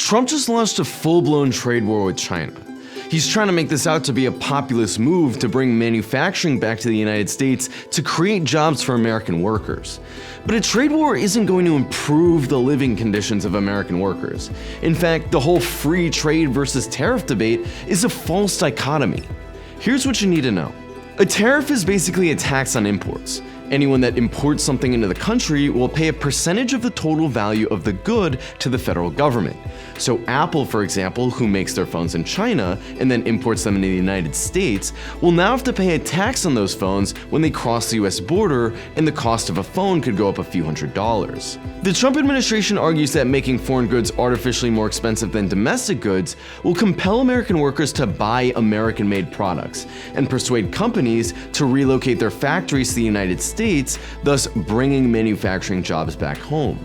Trump just launched a full-blown trade war with China. He's trying to make this out to be a populist move to bring manufacturing back to the United States to create jobs for American workers. But a trade war isn't going to improve the living conditions of American workers. In fact, the whole free trade versus tariff debate is a false dichotomy. Here's what you need to know. A tariff is basically a tax on imports. Anyone that imports something into the country will pay a percentage of the total value of the good to the federal government. So Apple, for example, who makes their phones in China and then imports them into the United States, will now have to pay a tax on those phones when they cross the US border, and the cost of a phone could go up a few $100s. The Trump administration argues that making foreign goods artificially more expensive than domestic goods will compel American workers to buy American-made products and persuade companies to relocate their factories to the United States, thus bringing manufacturing jobs back home.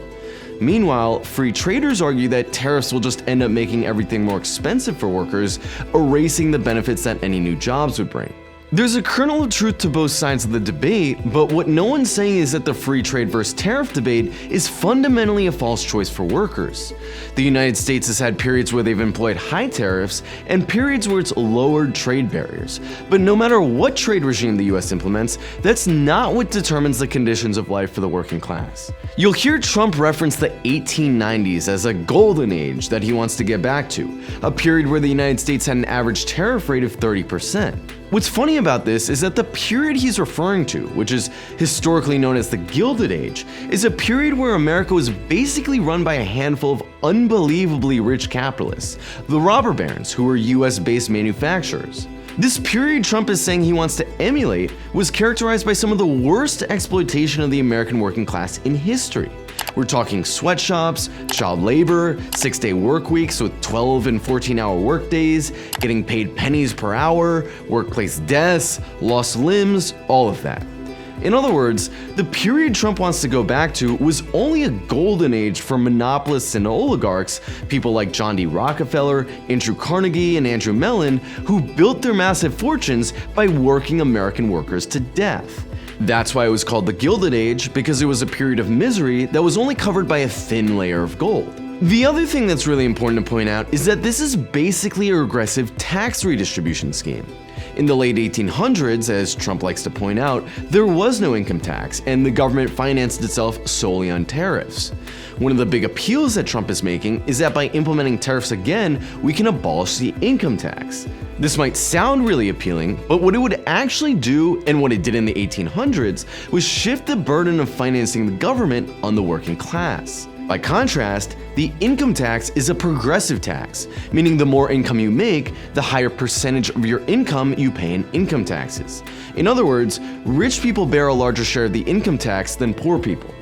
Meanwhile, free traders argue that tariffs will just end up making everything more expensive for workers, erasing the benefits that any new jobs would bring. There's a kernel of truth to both sides of the debate, but what no one's saying is that the free trade versus tariff debate is fundamentally a false choice for workers. The United States has had periods where they've employed high tariffs and periods where it's lowered trade barriers. But no matter what trade regime the US implements, that's not what determines the conditions of life for the working class. You'll hear Trump reference the 1890s as a golden age that he wants to get back to, a period where the United States had an average tariff rate of 30%. What's funny about this is that the period he's referring to, which is historically known as the Gilded Age, is a period where America was basically run by a handful of unbelievably rich capitalists, the robber barons, who were US-based manufacturers. This period Trump is saying he wants to emulate was characterized by some of the worst exploitation of the American working class in history. We're talking sweatshops, child labor, 6-day work weeks with 12 and 14-hour workdays, getting paid pennies per hour, workplace deaths, lost limbs, all of that. In other words, the period Trump wants to go back to was only a golden age for monopolists and oligarchs, people like John D. Rockefeller, Andrew Carnegie, and Andrew Mellon, who built their massive fortunes by working American workers to death. That's why it was called the Gilded Age, because it was a period of misery that was only covered by a thin layer of gold. The other thing that's really important to point out is that this is basically a regressive tax redistribution scheme. In the late 1800s, as Trump likes to point out, there was no income tax, and the government financed itself solely on tariffs. One of the big appeals that Trump is making is that by implementing tariffs again, we can abolish the income tax. This might sound really appealing, but what it would actually do, and what it did in the 1800s, was shift the burden of financing the government on the working class. By contrast, the income tax is a progressive tax, meaning the more income you make, the higher percentage of your income you pay in income taxes. In other words, rich people bear a larger share of the income tax than poor people.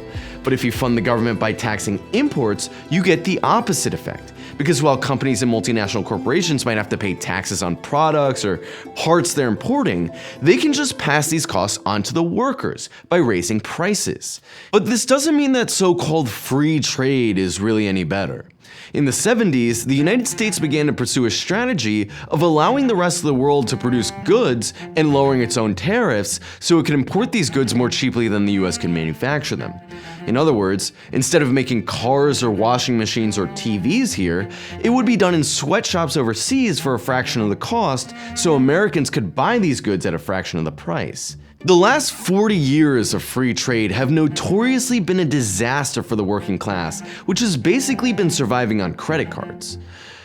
But if you fund the government by taxing imports, you get the opposite effect. Because while companies and multinational corporations might have to pay taxes on products or parts they're importing, they can just pass these costs on to the workers by raising prices. But this doesn't mean that so-called free trade is really any better. In the 70s, the United States began to pursue a strategy of allowing the rest of the world to produce goods and lowering its own tariffs so it could import these goods more cheaply than the US can manufacture them. In other words, instead of making cars or washing machines or TVs here, it would be done in sweatshops overseas for a fraction of the cost so Americans could buy these goods at a fraction of the price. The last 40 years of free trade have notoriously been a disaster for the working class, which has basically been surviving on credit cards.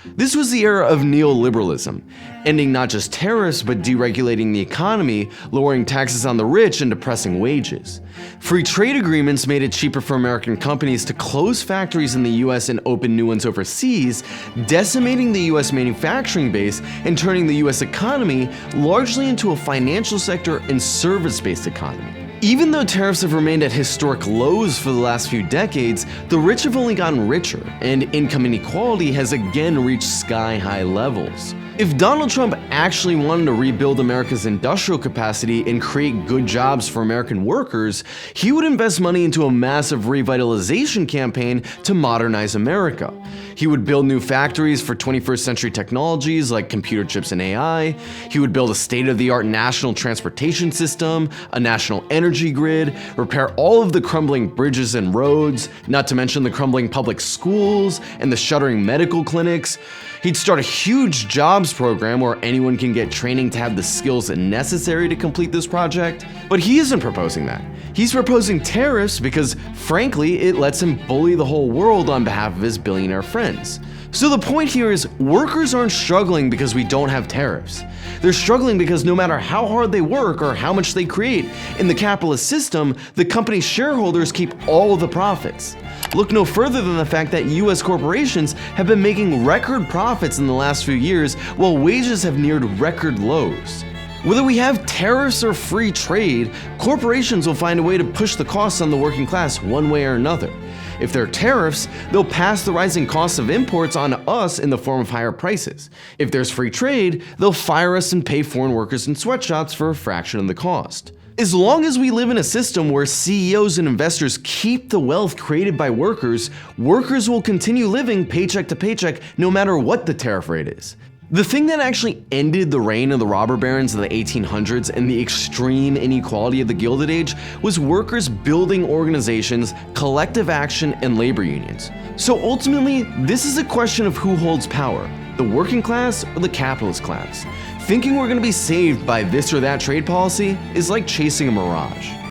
This was the era of neoliberalism, ending not just tariffs but deregulating the economy, lowering taxes on the rich, and depressing wages. Free trade agreements made it cheaper for American companies to close factories in the US and open new ones overseas, decimating the US manufacturing base and turning the US economy largely into a financial sector and service-based economy. Even though tariffs have remained at historic lows for the last few decades, the rich have only gotten richer, and income inequality has again reached sky-high levels. If Donald Trump actually wanted to rebuild America's industrial capacity and create good jobs for American workers, he would invest money into a massive revitalization campaign to modernize America. He would build new factories for 21st century technologies like computer chips and AI. He would build a state-of-the-art national transportation system, a national energy energy grid, repair all of the crumbling bridges and roads, not to mention the crumbling public schools and the shuttering medical clinics. He'd start a huge jobs program where anyone can get training to have the skills necessary to complete this project. But he isn't proposing that. He's proposing tariffs because, frankly, it lets him bully the whole world on behalf of his billionaire friends. So the point here is, workers aren't struggling because we don't have tariffs. They're struggling because no matter how hard they work or how much they create, in the capitalist system, the company's shareholders keep all of the profits. Look no further than the fact that US corporations have been making record profits in the last few years while wages have neared record lows. Whether we have tariffs or free trade, corporations will find a way to push the costs on the working class one way or another. If there are tariffs, they'll pass the rising costs of imports on us in the form of higher prices. If there's free trade, they'll fire us and pay foreign workers in sweatshops for a fraction of the cost. As long as we live in a system where CEOs and investors keep the wealth created by workers, workers will continue living paycheck to paycheck no matter what the tariff rate is. The thing that actually ended the reign of the robber barons of the 1800s and the extreme inequality of the Gilded Age was workers building organizations, collective action, and labor unions. So ultimately, this is a question of who holds power, the working class or the capitalist class. Thinking we're going to be saved by this or that trade policy is like chasing a mirage.